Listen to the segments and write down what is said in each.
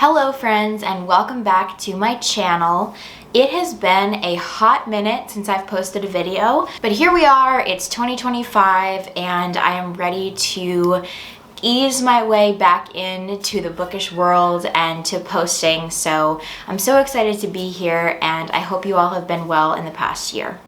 Hello friends, and welcome back to my channel. It has been a hot minute since I've posted a video, but here we are, it's 2025 and I am ready to ease my way back into the bookish world and to posting. So I'm so excited to be here and I hope you all have been well in the past year.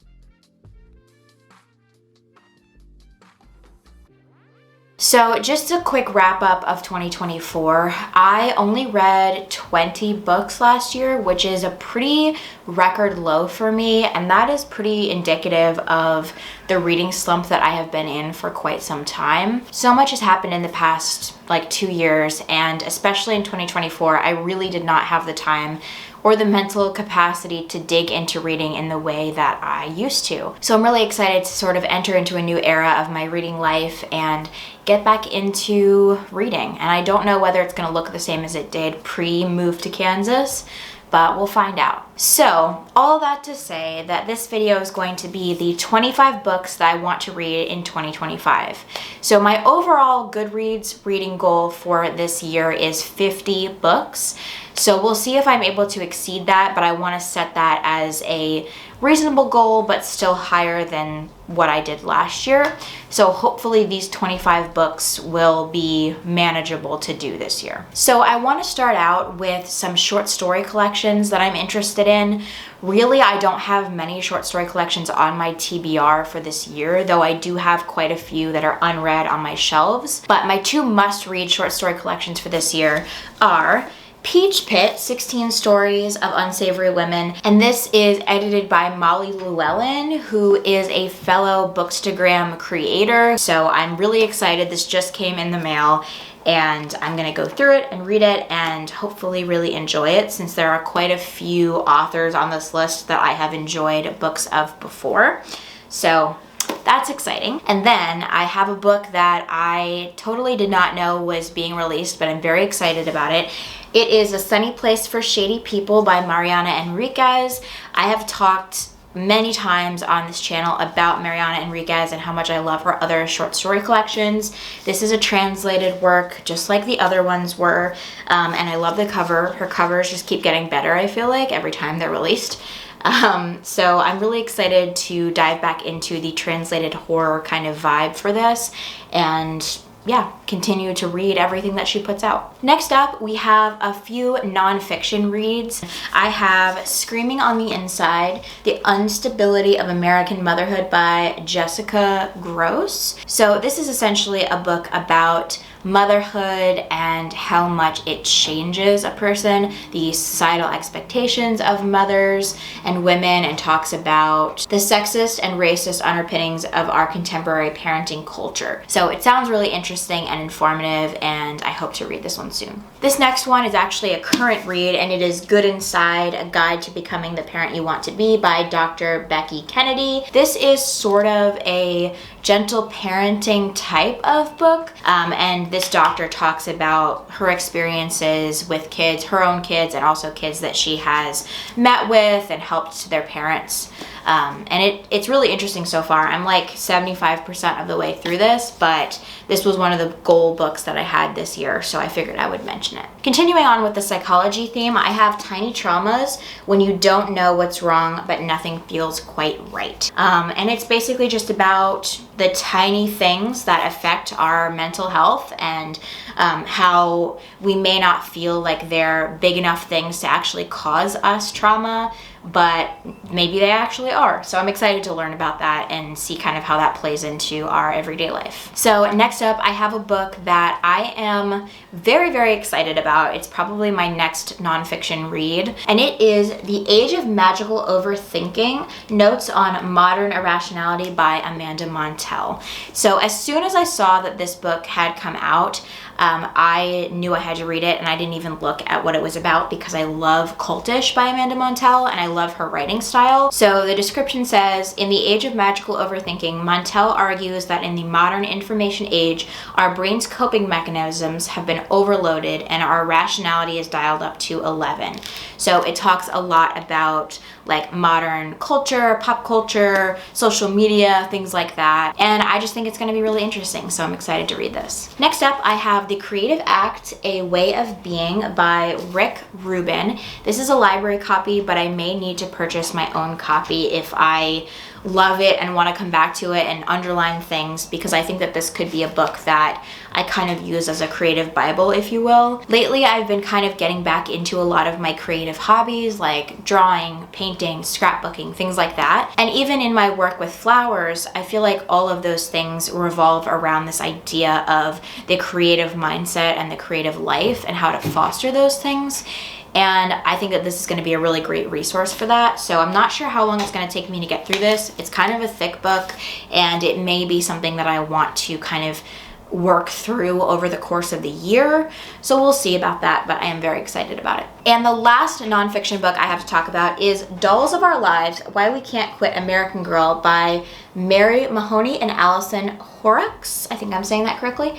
So just a quick wrap up of 2024. I only read 20 books last year, which is a pretty record low for me, and that is pretty indicative of the reading slump that I have been in for quite some time. So much has happened in the past like 2 years, and especially in 2024, I really did not have the time or the mental capacity to dig into reading in the way that I used to. So I'm really excited to sort of enter into a new era of my reading life and get back into reading. And I don't know whether it's gonna look the same as it did pre-move to Kansas, but we'll find out. So all that to say that this video is going to be the 25 books that I want to read in 2025. So my overall Goodreads reading goal for this year is 50 books. So we'll see if I'm able to exceed that, but I want to set that as a reasonable goal, but still higher than what I did last year. So hopefully these 25 books will be manageable to do this year. So I want to start out with some short story collections that I'm interested in. Really, I don't have many short story collections on my TBR for this year, though I do have quite a few that are unread on my shelves. But my two must-read short story collections for this year are Peach Pit, 16 Stories of Unsavory Women, and this is edited by Molly Llewellyn, who is a fellow Bookstagram creator. So I'm really excited. This just came in the mail and I'm gonna go through it and read it and hopefully really enjoy it, since there are quite a few authors on this list that I have enjoyed books of before. So that's exciting. And then I have a book that I totally did not know was being released, but I'm very excited about it. It is A Sunny Place for Shady People by Mariana Enriquez. I have talked many times on this channel about Mariana Enriquez and how much I love her other short story collections. This is a translated work, just like the other ones were, and I love the cover. Her covers just keep getting better, I feel like, every time they're released. So I'm really excited to dive back into the translated horror kind of vibe for this and yeah, continue to read everything that she puts out. Next up, we have a few nonfiction reads. I have Screaming on the Inside, The Instability of American Motherhood by Jessica Gross. So this is essentially a book about motherhood and how much it changes a person, the societal expectations of mothers and women, and talks about the sexist and racist underpinnings of our contemporary parenting culture. So it sounds really interesting and informative, and I hope to read this one soon. This next one is actually a current read, and it is Good Inside, A Guide to Becoming the Parent You Want to Be by Dr. Becky Kennedy. This is sort of a gentle parenting type of book, and this doctor talks about her experiences with kids, her own kids, and also kids that she has met with and helped their parents. And it's really interesting so far. I'm like 75% of the way through this, but this was one of the goal books that I had this year, so I figured I would mention it. Continuing on with the psychology theme, I have Tiny Traumas, When You Don't Know What's Wrong But Nothing Feels Quite Right. And it's basically just about the tiny things that affect our mental health and how we may not feel like they're big enough things to actually cause us trauma, but maybe they actually are. So I'm excited to learn about that and see kind of how that plays into our everyday life. So next up, I have a book that I am very, very excited about. It's probably my next nonfiction read, and it is The Age of Magical Overthinking, Notes on Modern Irrationality by Amanda Montell. So as soon as I saw that this book had come out, I knew I had to read it, and I didn't even look at what it was about because I love Cultish by Amanda Montell and I love her writing style. So the description says, in the age of magical overthinking, Montell argues that in the modern information age, our brain's coping mechanisms have been overloaded and our rationality is dialed up to 11. So it talks a lot about like modern culture, pop culture, social media, things like that. And I just think it's gonna be really interesting, so I'm excited to read this. Next up, I have have The Creative Act, A Way of Being by Rick Rubin. This is a library copy, but I may need to purchase my own copy if I love it and want to come back to it and underline things, because I think that this could be a book that I kind of use as a creative Bible, if you will. Lately, I've been kind of getting back into a lot of my creative hobbies like drawing, painting, scrapbooking, things like that. And even in my work with flowers, I feel like all of those things revolve around this idea of the creative mindset and the creative life and how to foster those things. And I think that this is going to be a really great resource for that. So I'm not sure how long it's going to take me to get through this. It's kind of a thick book, and it may be something that I want to kind of work through over the course of the year. So we'll see about that, but I am very excited about it. And the last nonfiction book I have to talk about is Dolls of Our Lives, Why We Can't Quit American Girl by Mary Mahoney and Allison Horrocks. I think I'm saying that correctly.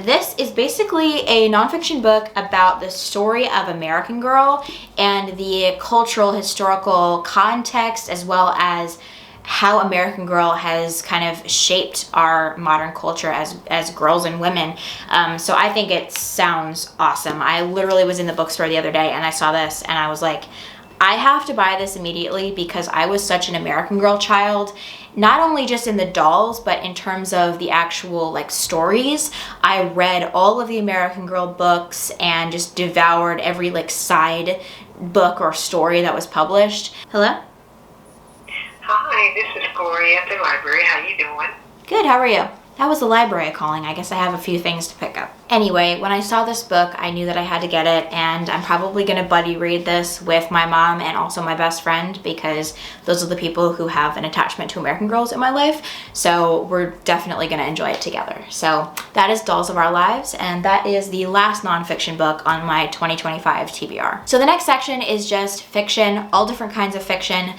This is basically a nonfiction book about the story of American Girl and the cultural, historical context, as well as how American Girl has kind of shaped our modern culture as girls and women. So I think it sounds awesome. I literally was in the bookstore the other day and I saw this and I was like, I have to buy this immediately, because I was such an American Girl child, not only just in the dolls, but in terms of the actual like stories. I read all of the American Girl books and just devoured every like side book or story that was published. Hello? Hi, this is Corey at the library. How you doing? Good, how are you? That was the library calling. I guess I have a few things to pick up. Anyway, when I saw this book, I knew that I had to get it, and I'm probably gonna buddy read this with my mom and also my best friend, because those are the people who have an attachment to American Girls in my life. So we're definitely gonna enjoy it together. So that is Dolls of Our Lives, and that is the last nonfiction book on my 2025 TBR. So the next section is just fiction, all different kinds of fiction,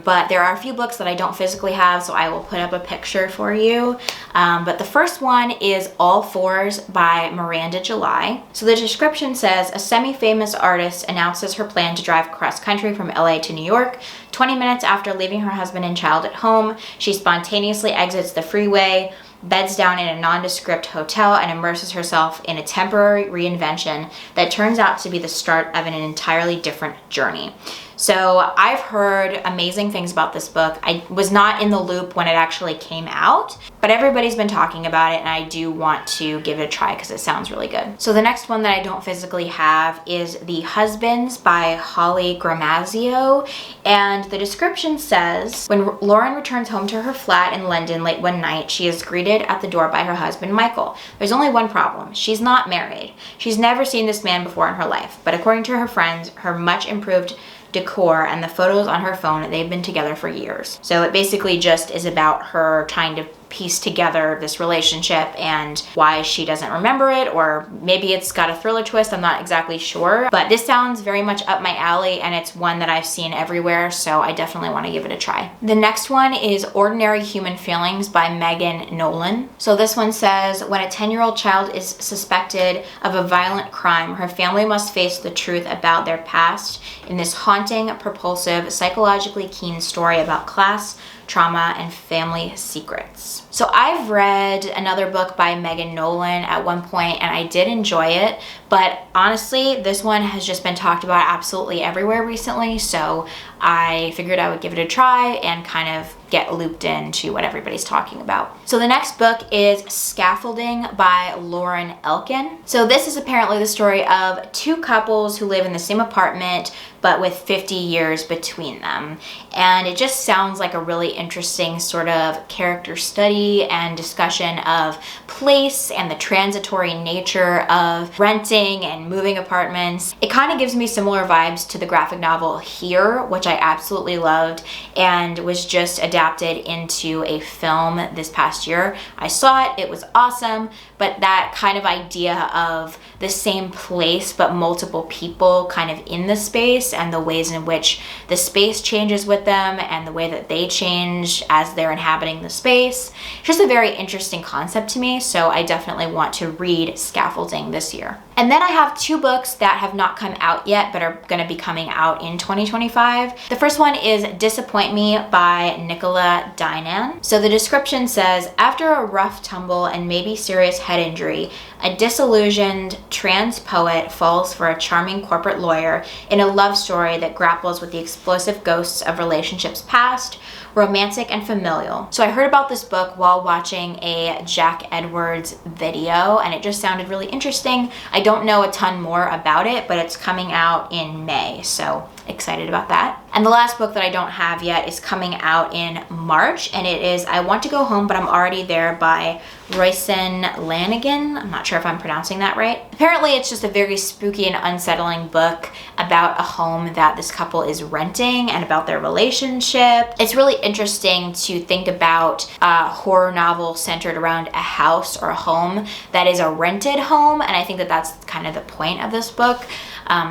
but there are a few books that I don't physically have, so I will put up a picture for you. But the first one is All Fours by Miranda July. So the description says, a semi-famous artist announces her plan to drive cross country from LA to New York. 20 minutes after leaving her husband and child at home, she spontaneously exits the freeway, beds down in a nondescript hotel, and immerses herself in a temporary reinvention that turns out to be the start of an entirely different journey. So I've heard amazing things about this book. I was not in the loop when it actually came out, but everybody's been talking about it, and I do want to give it a try because it sounds really good. So the next one that I don't physically have is The Husbands by Holly Gramazio, and the description says, when Lauren returns home to her flat in London late one night, she is greeted at the door by her husband, Michael. There's only one problem. She's not married. She's never seen this man before in her life, but according to her friends, her much improved decor and the photos on her phone, they've been together for years. So it basically just is about her trying to piece together this relationship and why she doesn't remember it, or maybe it's got a thriller twist, I'm not exactly sure. But this sounds very much up my alley, and it's one that I've seen everywhere, so I definitely want to give it a try. The next one is Ordinary Human Feelings by Megan Nolan. So this one says, when a 10-year-old child is suspected of a violent crime, her family must face the truth about their past in this haunting, propulsive, psychologically keen story about class, trauma, and family secrets. So I've read another book by Megan Nolan at one point, and I did enjoy it, but honestly, this one has just been talked about absolutely everywhere recently, so I figured I would give it a try and kind of get looped into what everybody's talking about. So the next book is Scaffolding by Lauren Elkin. So this is apparently the story of two couples who live in the same apartment, but with 50 years between them. And it just sounds like a really interesting sort of character study and discussion of place and the transitory nature of renting and moving apartments. It kind of gives me similar vibes to the graphic novel Here, which I absolutely loved and was just adapted into a film this past year. I saw it, it was awesome, but that kind of idea of the same place but multiple people kind of in the space, and the ways in which the space changes with them and the way that they change as they're inhabiting the space. Just a very interesting concept to me, so I definitely want to read Scaffolding this year. And then I have 2 books that have not come out yet but are going to be coming out in 2025. The first one is Disappoint Me by Nicola Dinan. So the description says, after a rough tumble and maybe serious head injury, a disillusioned trans poet falls for a charming corporate lawyer in a love story that grapples with the explosive ghosts of relationships past, romantic and familial. So I heard about this book while watching a Jack Edwards video, and it just sounded really interesting. I don't know a ton more about it, but it's coming out in May, so excited about that. And the last book that I don't have yet is coming out in March, and it is I Want to Go Home, But I'm Already There by Royson Lanigan. I'm not sure if I'm pronouncing that right. Apparently it's just a very spooky and unsettling book about a home that this couple is renting and about their relationship. It's really interesting to think about a horror novel centered around a house or a home that is a rented home, and I think that that's kind of the point of this book.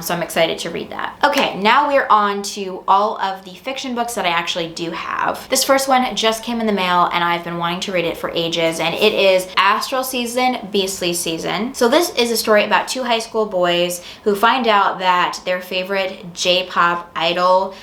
So I'm excited to read that. Okay, now we're on to all of the fiction books that I actually do have. This first one just came in the mail and I've been wanting to read it for ages, and it is Astral Season, Beastly Season. So this is a story about 2 high school boys who find out that their favorite J-pop idol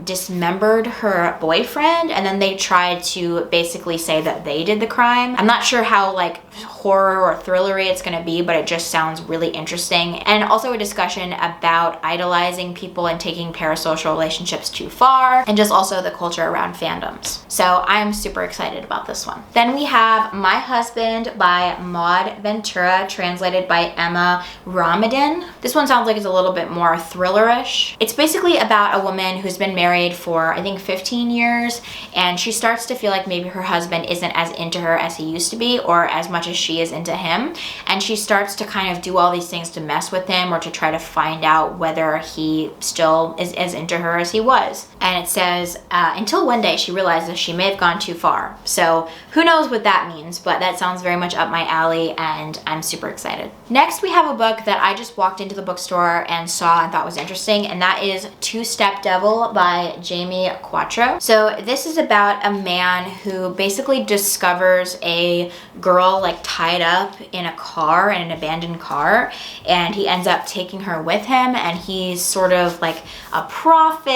dismembered her boyfriend, and then they try to basically say that they did the crime. I'm not sure how like horror or thrillery it's gonna be, but it just sounds really interesting. And also a discussion about idolizing people and taking parasocial relationships too far, and just also the culture around fandoms. So I'm super excited about this one. Then we have My Husband by Maud Ventura, translated by Emma Ramadan. This one sounds like it's a little bit more thrillerish. It's basically about a woman who's been married for I think 15 years, and she starts to feel like maybe her husband isn't as into her as he used to be, or as much as she is into him, and she starts to kind of do all these things to mess with him or to try to find out whether he still is as into her as he was. And it says, until one day she realizes she may have gone too far. So who knows what that means, but that sounds very much up my alley, and I'm super excited. Next, we have a book that I just walked into the bookstore and saw and thought was interesting, and that is Two-Step Devil by Jamie Quattro. So this is about a man who basically discovers a girl like tied up in a car, in an abandoned car, and he ends up taking her with him, and he's sort of like a prophet,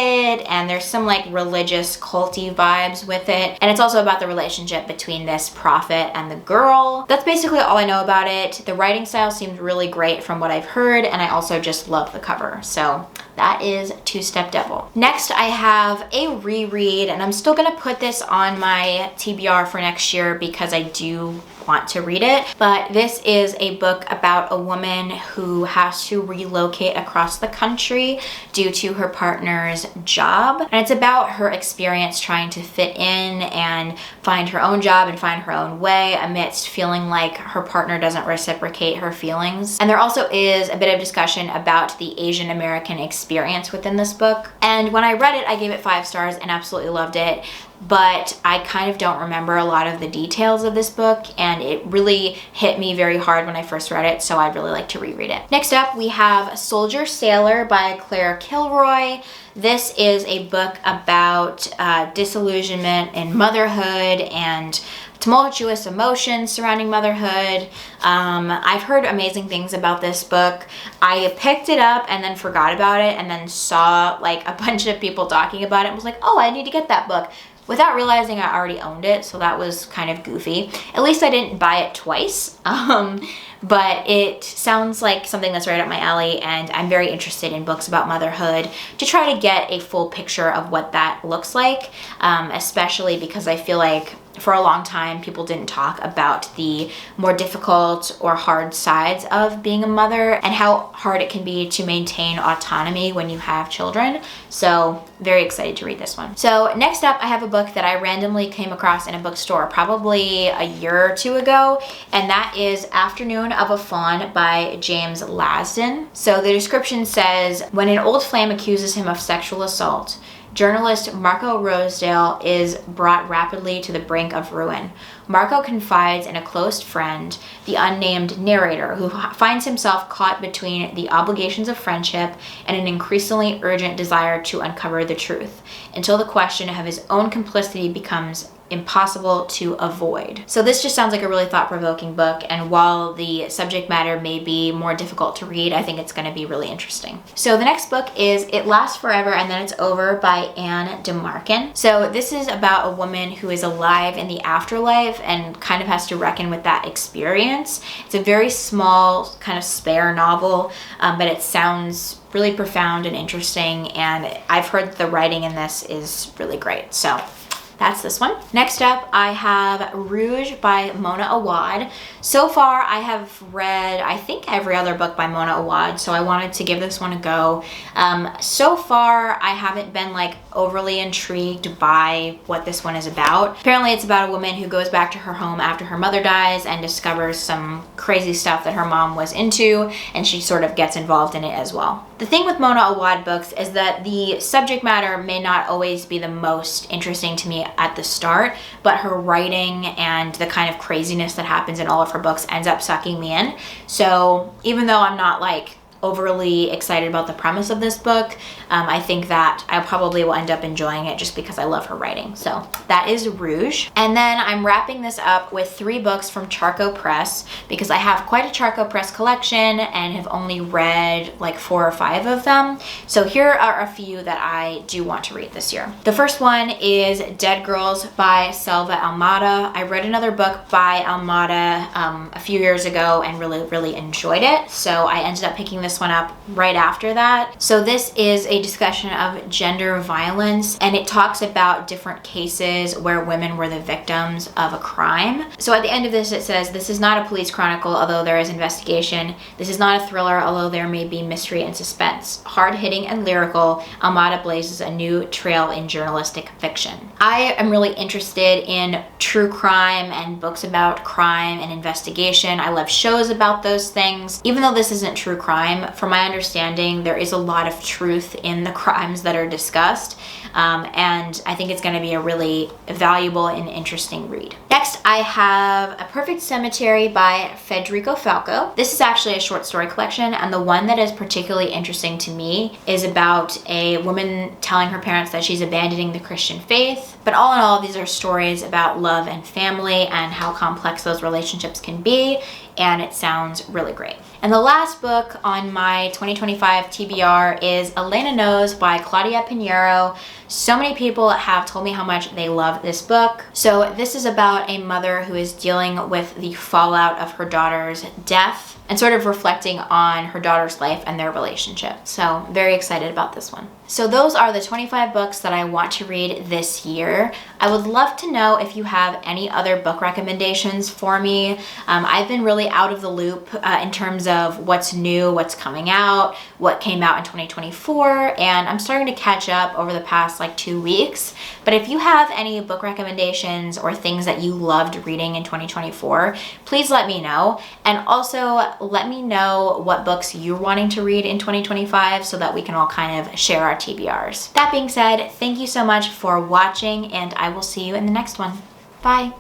and there's some like religious culty vibes with it, and it's also about the relationship between this prophet and the girl. That's basically all I know about it. The writing style seems really great from what I've heard, and I also just love the cover. So that is Two-Step Devil. Next, I have a reread, and I'm still gonna put this on my TBR for next year because I do want to read it, but this is a book about a woman who has to relocate across the country due to her partner's job, and it's about her experience trying to fit in and find her own job and find her own way amidst feeling like her partner doesn't reciprocate her feelings. And there also is a bit of discussion about the Asian American experience within this book, and when I read it I gave it 5 stars and absolutely loved it. But I kind of don't remember a lot of the details of this book, and it really hit me very hard when I first read it, so I'd really like to reread it. Next up, we have Soldier Sailor by Claire Kilroy. This is a book about disillusionment in motherhood and tumultuous emotions surrounding motherhood. I've heard amazing things about this book. I picked it up and then forgot about it, and then saw like a bunch of people talking about it and was like, oh, I need to get that book, without realizing I already owned it, so that was kind of goofy. At least I didn't buy it twice, but it sounds like something that's right up my alley, and I'm very interested in books about motherhood to try to get a full picture of what that looks like, especially because I feel like for a long time people didn't talk about the more difficult or hard sides of being a mother and how hard it can be to maintain autonomy when you have children. So very excited to read this one. So next up, I have a book that I randomly came across in a bookstore probably a year or 2 ago, and that is Afternoon of a Fawn by James Lasden. So the description says, when an old flame accuses him of sexual assault, journalist Marco Rosedale is brought rapidly to the brink of ruin. Marco confides in a close friend, the unnamed narrator, who finds himself caught between the obligations of friendship and an increasingly urgent desire to uncover the truth, until the question of his own complicity becomes impossible to avoid. So this just sounds like a really thought-provoking book, and while the subject matter may be more difficult to read, I think it's going to be really interesting. So the next book is It Lasts Forever and Then It's Over by Anne DeMarkin. So this is about a woman who is alive in the afterlife and kind of has to reckon with that experience. It's a very small, kind of spare novel, but it sounds really profound and interesting, and I've heard the writing in this is really great. So that's this one. Next up, I have Rouge by Mona Awad. So far, I have read, I think, every other book by Mona Awad, so I wanted to give this one a go. So far, I haven't been like overly intrigued by what this one is about. Apparently, it's about a woman who goes back to her home after her mother dies and discovers some crazy stuff that her mom was into, and she sort of gets involved in it as well. The thing with Mona Awad books is that the subject matter may not always be the most interesting to me at the start, but her writing and the kind of craziness that happens in all of her books ends up sucking me in. So even though I'm not like overly excited about the premise of this book, I think that I probably will end up enjoying it just because I love her writing. So that is Rouge. And then I'm wrapping this up with 3 books from Charco Press because I have quite a Charco Press collection and have only read like 4 or 5 of them. So here are a few that I do want to read this year. The first one is Dead Girls by Selva Almada. I read another book by Almada a few years ago and really enjoyed it. So I ended up picking this one up right after that. So this is a discussion of gender violence, and it talks about different cases where women were the victims of a crime. So at the end of this, it says, "This is not a police chronicle, although there is investigation. This is not a thriller, although there may be mystery and suspense. Hard-hitting and lyrical, Almada blazes a new trail in journalistic fiction." I am really interested in true crime and books about crime and investigation. I love shows about those things. Even though this isn't true crime, from my understanding, there is a lot of truth in the crimes that are discussed, and I think it's going to be a really valuable and interesting read. Next, I have A Perfect Cemetery by Federico Falco. This is actually a short story collection, and the one that is particularly interesting to me is about a woman telling her parents that she's abandoning the Christian faith. But all in all, these are stories about love and family and how complex those relationships can be, and it sounds really great. And the last book on my 2025 TBR is Elena Knows by Claudia Pinheiro. So many people have told me how much they love this book. So this is about a mother who is dealing with the fallout of her daughter's death and sort of reflecting on her daughter's life and their relationship. So very excited about this one. So those are the 25 books that I want to read this year. I would love to know if you have any other book recommendations for me. I've been really out of the loop in terms of what's new, what's coming out, what came out in 2024, and I'm starting to catch up over the past like 2 weeks. But if you have any book recommendations or things that you loved reading in 2024, please let me know. And also let me know what books you're wanting to read in 2025 so that we can all kind of share our TBRs. That being said, thank you so much for watching, and I will see you in the next one. Bye.